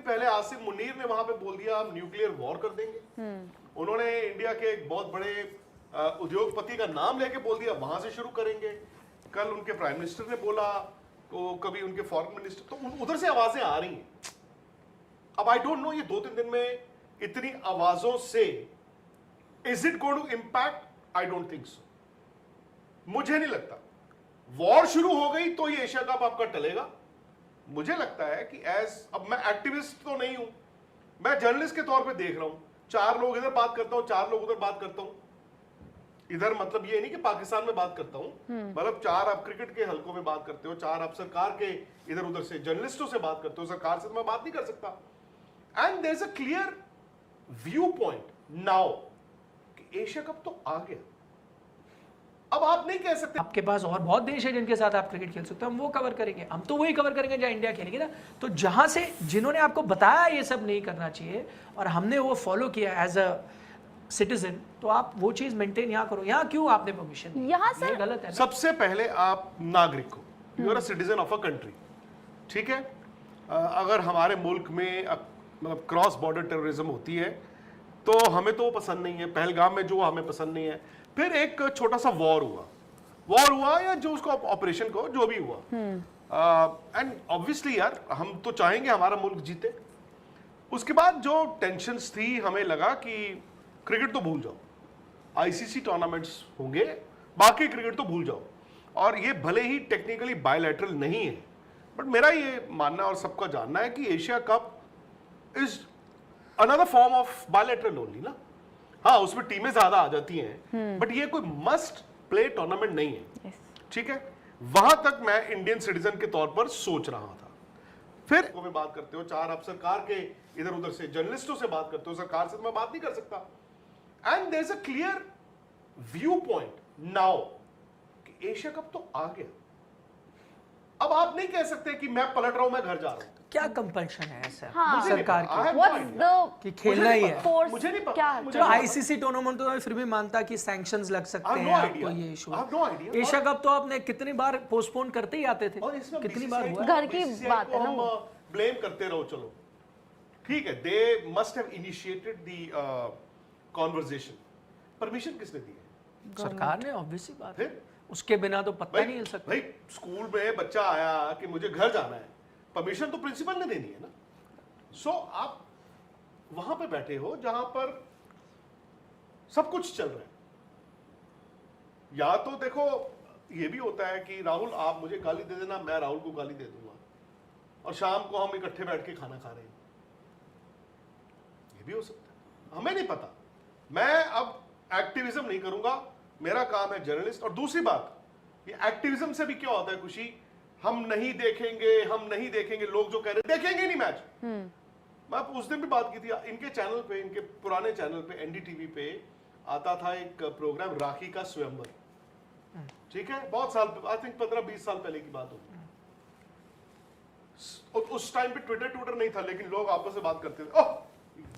पहले आसिम मुनीर ने वहां पे बोल दिया हम न्यूक्लियर वॉर कर देंगे। उन्होंने इंडिया के एक बहुत बड़े उद्योगपति का नाम लेके बोल दिया वहां से शुरू करेंगे। कल उनके प्राइम मिनिस्टर ने बोला, तो कभी उनके फॉरेन मिनिस्टर, तो उधर से आवाजें आ रही हैं। अब आई डोंट नो ये 2-3 दिन में इतनी आवाजों से is it going to impact? I don't think so. मुझे नहीं लगता वॉर शुरू हो गई तो ये एशिया कप आपका टलेगा। मुझे लगता है कि अब मैं एक्टिविस्ट तो नहीं हूं, मैं जर्नलिस्ट के तौर पे देख रहा हूं, 4 लोग इधर बात करता हूं, 4 लोग उधर बात करता हूं। इधर मतलब ये नहीं कि पाकिस्तान में बात करता हूं, मतलब 4 आप क्रिकेट के हलकों में बात करते हो, 4 आप सरकार के इधर उधर से जर्नलिस्टों से बात करते हो। सरकार से तो मैं बात नहीं कर सकता। And there is a clear view point now कि एशिया कप तो आ गया। अब आप नहीं कह सकते, आपके पास और बहुत देश है जिनके साथ आप क्रिकेट खेल सकते हो, हम वो कवर करेंगे। हम तो वही कवर करेंगे जहां इंडिया खेलेगी ना। तो जहां से जिन्होंने आपको बताया ये सब नहीं करना चाहिए और हमने वो फॉलो किया एज अ सिटीजन, तो आप वो चीज मेंटेन यहाँ करो। यहाँ क्यों आपने परमिशन दी? यहाँ सर गलत है। सबसे पहले आप नागरिक हो, you are a citizen of a country, ठीक है। अगर हमारे मुल्क में मतलब क्रॉस बॉर्डर टेररिज्म होती है तो हमें तो पसंद नहीं है। पहलगाम में जो हमें पसंद नहीं है। फिर एक छोटा सा वॉर हुआ या जो उसको ऑपरेशन को जो भी हुआ, एंड ऑब्वियसली यार हम तो चाहेंगे हमारा मुल्क जीते। उसके बाद जो टेंशन्स थी, हमें लगा कि क्रिकेट तो भूल जाओ, आईसीसी टूर्नामेंट्स होंगे, बाकी क्रिकेट तो भूल जाओ। और ये भले ही टेक्निकली बायलैटरल नहीं है, बट मेरा ये मानना और सबका जानना है कि Asia cup is another form of bilateral only ना। हाँ, उसमें टीमें ज्यादा आ जाती हैं, बट ये कोई मस्ट प्ले टूर्नामेंट नहीं है, ठीक है। वहां तक मैं इंडियन सिटीजन के तौर पर सोच रहा था। फिर में बात करते हो, 4 आप सरकार के इधर उधर से जर्नलिस्टों से बात करते हो, सरकार से तो मैं बात नहीं कर सकता। And there is a clear view point now कि एशिया कप तो आ गया। अब आप नहीं कह सकते कि मैं पलट रहा हूं, मैं घर जा रहा हूं। क्या कंपल्शन है ऐसा हाँ। सरकार की What's the कि खेलना ही है? force? मुझे नहीं पता। क्या है? तो आईसीसी टूर्नामेंट तो मैं फिर भी मानता कि सैंक्शंस लग सकते हैं आपको ये इशू। एशिया कप तो आपने कितनी बार पोस्टपोन करते ही आते थे, कितनी बार हुआ? घर की बात है ना वो। ब्लेम करते रहो, चलो ठीक है। They must have initiated the conversation. Permission किसने दी है? सरकार ने, ऑब्वियसली बात है। फिर उसके बिना तो पत्ता नहीं हिल सकता। भाई स्कूल में बच्चा आया कि मुझे घर जाना है, परमिशन तो प्रिंसिपल ने देनी है ना। सो आप वहां पे बैठे हो जहां पर सब कुछ चल रहा है। या तो देखो ये भी होता है कि राहुल आप मुझे गाली दे देना, मैं राहुल को गाली दे दूंगा और शाम को हम इकट्ठे बैठ के खाना खा रहे हैं। ये भी हो सकता है, हमें नहीं पता। मैं अब एक्टिविज्म नहीं करूंगा, मेरा काम है जर्नलिस्ट। और दूसरी बात, ये एक्टिविज्म से भी क्या होता है खुशी, हम नहीं देखेंगे, लोग जो कह रहे देखेंगे नहीं मैच। मैं उस दिन भी बात की थी, इनके चैनल पे, इनके पुराने चैनल पे एनडीटीवी पे आता था एक प्रोग्राम राखी का स्वयंवर, ठीक है। बहुत साल, आई थिंक 15-20 साल पहले की बात होगी। उस टाइम पे ट्विटर नहीं था, लेकिन लोग आपस में बात करते थे, ओह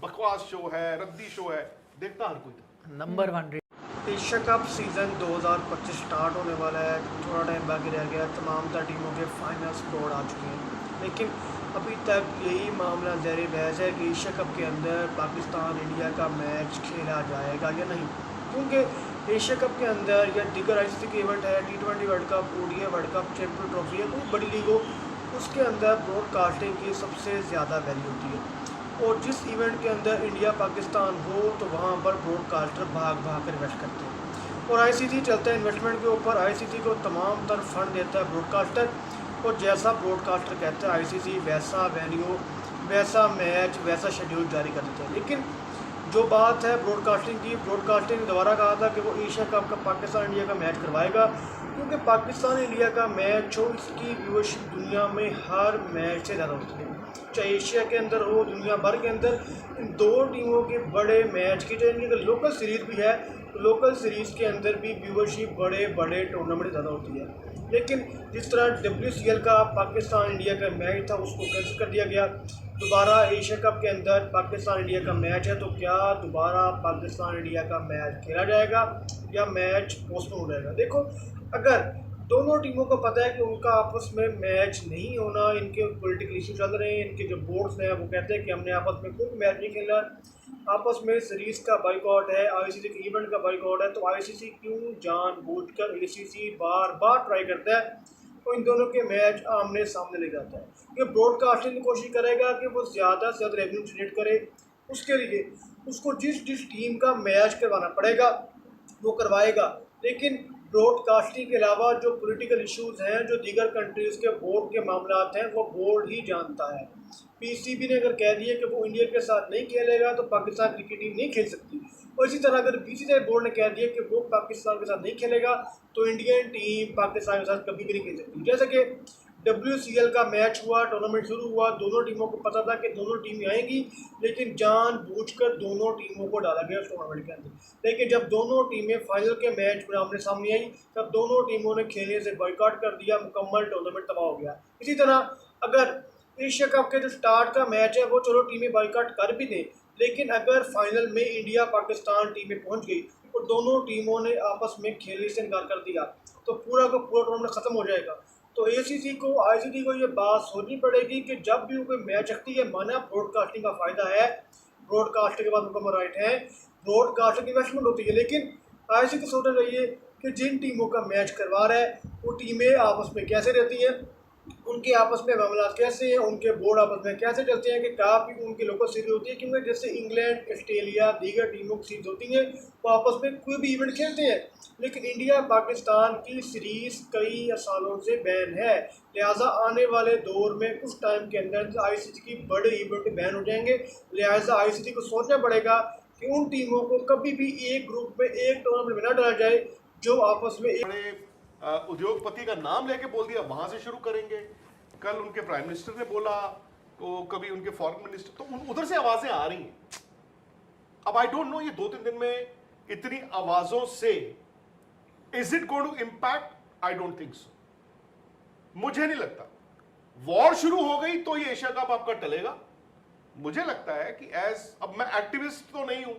बकवास शो है, रद्दी शो है, देखता हर कोई था। Number 1 Asia cup season 2025 start होने वाला है। थोड़ा टाइम बाकी रह गया, तमाम टीमों के फाइनल स्कोर आ चुके हैं, लेकिन अभी तक यही मामला ज़ेर बहस है कि एशिया कप के अंदर पाकिस्तान इंडिया का मैच खेला जाएगा या नहीं। क्योंकि एशिया कप के अंदर या दीगर आईसीसी के इवेंट है, T20 world cup, ODI world cup, champion trophy है, कोई बड़ी लीग हो, उसके अंदर ब्रॉडकास्टिंग की सबसे ज़्यादा वैल्यू होती है। और जिस इवेंट के अंदर इंडिया पाकिस्तान हो तो वहाँ पर ब्रॉडकास्टर भाग कर इन्वेस्ट करते हैं और आईसीसी चलता है इन्वेस्टमेंट के ऊपर। आईसीसी को तमाम तरह फंड देता है ब्रॉडकास्टर, और जैसा ब्रॉडकास्टर कहता है आईसीसी वैसा वेन्यू, वैसा मैच, वैसा शेड्यूल जारी कर देता है। लेकिन जो बात है ब्रॉडकास्टिंग की, ब्रॉडकास्टिंग ने दोबारा कहा था कि वो एशिया कप का पाकिस्तान इंडिया का मैच करवाएगा, क्योंकि पाकिस्तान इंडिया का मैच हो, इसकी व्यूअरशिप दुनिया में हर मैच से ज़्यादा होती है, चाहे एशिया के अंदर हो, दुनिया भर के अंदर। इन 2 टीमों के बड़े मैच की, चाहे इनकी लोकल सीरीज़ भी है, तो लोकल सीरीज़ के अंदर भी व्यूअरशिप बड़े टूर्नामेंट ज़्यादा होती है। लेकिन जिस तरह WCL का पाकिस्तान इंडिया का मैच था उसको कैंसिल कर दिया गया, दोबारा एशिया कप के अंदर पाकिस्तान इंडिया का मैच है, तो क्या दोबारा पाकिस्तान इंडिया का मैच खेला जाएगा या मैच पोस्टपोन हो जाएगा? देखो, अगर दोनों टीमों को पता है कि उनका आपस में मैच नहीं होना, इनके पॉलिटिकल इशू चल रहे हैं, इनके जो बोर्ड्स हैं वो कहते हैं कि हमने आपस में कोई मैच नहीं खेला, आपस में सीरीज का बाइकआउट है, आईसीसी के इवेंट का बाइकआउट है, तो आईसीसी क्यों जानबूझकर एसीसी बार बार ट्राई करता है तो इन दोनों के मैच आमने सामने ले जाता है। ये ब्रॉडकास्टिंग की कोशिश करेगा कि वो ज़्यादा से ज़्यादा रेवेन्यू जनरेट करे, उसके लिए उसको जिस जिस टीम का मैच करवाना पड़ेगा वो करवाएगा, लेकिन ब्रॉडकास्टिंग के अलावा जो पॉलिटिकल इश्यूज़ हैं, जो दीगर कंट्रीज़ के बोर्ड के मामलात हैं, वो बोर्ड ही जानता है। पीसीबी ने अगर कह दिया कि वो इंडिया के साथ नहीं खेलेगा तो पाकिस्तान क्रिकेट टीम नहीं खेल सकती, और इसी तरह अगर बीसीसीआई बोर्ड ने कह दिया कि वो पाकिस्तान के साथ नहीं खेलेगा तो इंडियन टीम पाकिस्तान के साथ कभी भी नहीं खेल सकती। जैसे कि WCL का मैच हुआ, टूर्नामेंट शुरू हुआ, दोनों टीमों को पता था कि दोनों टीमें आएंगी, लेकिन जानबूझकर दोनों टीमों को डाला गया उस टूर्नामेंट के अंदर। लेकिन जब दोनों टीमें फाइनल के मैच में आमने सामने आई तब दोनों टीमों ने खेलने से बॉयकॉट कर दिया, मुकम्मल टूर्नामेंट तबाह हो गया। इसी तरह अगर एशिया कप के जो स्टार्ट का मैच है वो चलो टीमें बॉयकॉट कर भी दें, लेकिन अगर फाइनल में इंडिया पाकिस्तान टीमें पहुँच गई और दोनों टीमों ने आपस में खेलने से इनकार कर दिया तो पूरा का पूरा टूर्नामेंट ख़त्म हो जाएगा। तो एसीसी को, आईसीसी को ये बात सोचनी पड़ेगी कि जब भी वो कोई मैच रखती है, माना ब्रॉडकास्टिंग का फ़ायदा है, ब्रॉडकास्टिंग के बाद मुकम्मल राइट है, ब्रॉडकास्टिंग इन्वेस्टमेंट होती है, लेकिन आईसीसी को सोचना चाहिए कि जिन टीमों का मैच करवा रहा है वो टीमें आपस में कैसे रहती हैं, उनके आपस में मामला कैसे हैं, उनके बोर्ड आपस में कैसे चलते हैं, कि काफ़ी उनकी लोकल सीरीज होती है, क्योंकि जैसे इंग्लैंड, ऑस्ट्रेलिया, दीगर टीमों की सीरीज होती हैं वो आपस में कोई भी इवेंट खेलते हैं, लेकिन इंडिया पाकिस्तान की सीरीज कई सालों से बैन है। लिहाजा आने वाले दौर में कुछ टाइम के अंदर आईसीसी की बड़े इवेंट बैन हो जाएंगे। लिहाजा आईसीसी को सोचना पड़ेगा कि उन टीमों को कभी भी एक ग्रुप में, एक टूर्नामेंट में न डाला जाए जो आपस में बड़े उद्योगपति का नाम लेके बोल दिया वहां से शुरू करेंगे। कल उनके प्राइम मिनिस्टर ने बोला, तो कभी उनके फॉरेन मिनिस्टर, तो उधर से आवाजें आ रही हैं। अब आई डोंट नो ये 2-3 दिन में इतनी आवाजों से is it going to impact? I don't think so, मुझे नहीं लगता। वॉर शुरू हो गई तो ये एशिया कप आपका टलेगा। मुझे लगता है कि अब मैं एक्टिविस्ट तो नहीं हूं,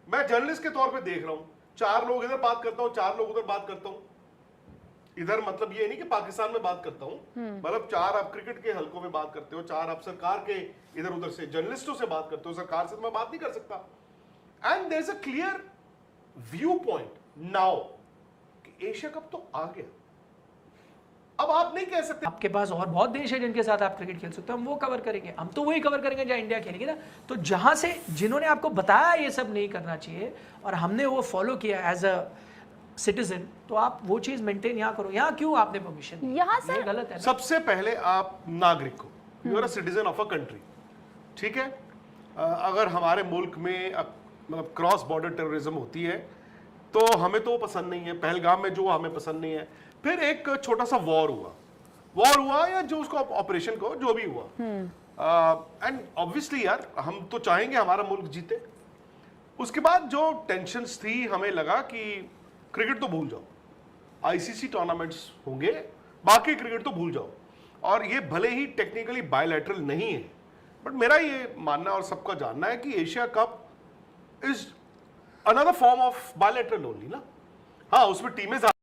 मैं जर्नलिस्ट के तौर पे देख रहा हूं, 4 लोग इधर बात करता हूं, 4 लोग उधर बात करता हूं। इधर मतलब ये नहीं कि पाकिस्तान में बात करता हूं, मतलब 4 आप क्रिकेट के हलकों में बात करते हो, 4 आप सरकार के इधर उधर से जर्नलिस्टों से बात करते हो, सरकार से तो मैं बात नहीं कर सकता। And there is a clear view point now कि एशिया कप तो आ गया, अब आप नहीं कह सकते। आपके पास और बहुत देश है जिनके साथ आप क्रिकेट खेल सकते हो, हम वो कवर करेंगे। हम तो वही कवर करेंगे जहां इंडिया खेलेगी ना। तो जहां से जिन्होंने आपको बताया ये सब नहीं करना चाहिए और हमने वो फॉलो किया एज अ सिटीजन, तो आप वो चीज मेंटेन यहाँ करो। यहाँ क्यों आपने परमिशन? यहाँ से ये गलत है ना? सबसे पहले आप नागरिक हो, you are a citizen of a country, ठीक है। अगर हमारे मुल्क में मतलब क्रॉस बॉर्डर टेररिज्म होती है तो हमें तो पसंद नहीं है। पहलगाम में जो हमें पसंद नहीं है, फिर एक छोटा सा वॉर हुआ या जो उसको ऑपरेशन को जो भी हुआ, एंड ऑब्वियसली यार हम तो चाहेंगे हमारा मुल्क जीते। उसके बाद जो टेंशन्स थी, हमें लगा कि क्रिकेट तो भूल जाओ, आईसीसी टूर्नामेंट्स होंगे, बाकी क्रिकेट तो भूल जाओ। और ये भले ही टेक्निकली बायलैटरल नहीं है, बट मेरा ये मानना और सबका जानना है कि Asia cup is another form of bilateral only ना। हाँ, उसमें टीमें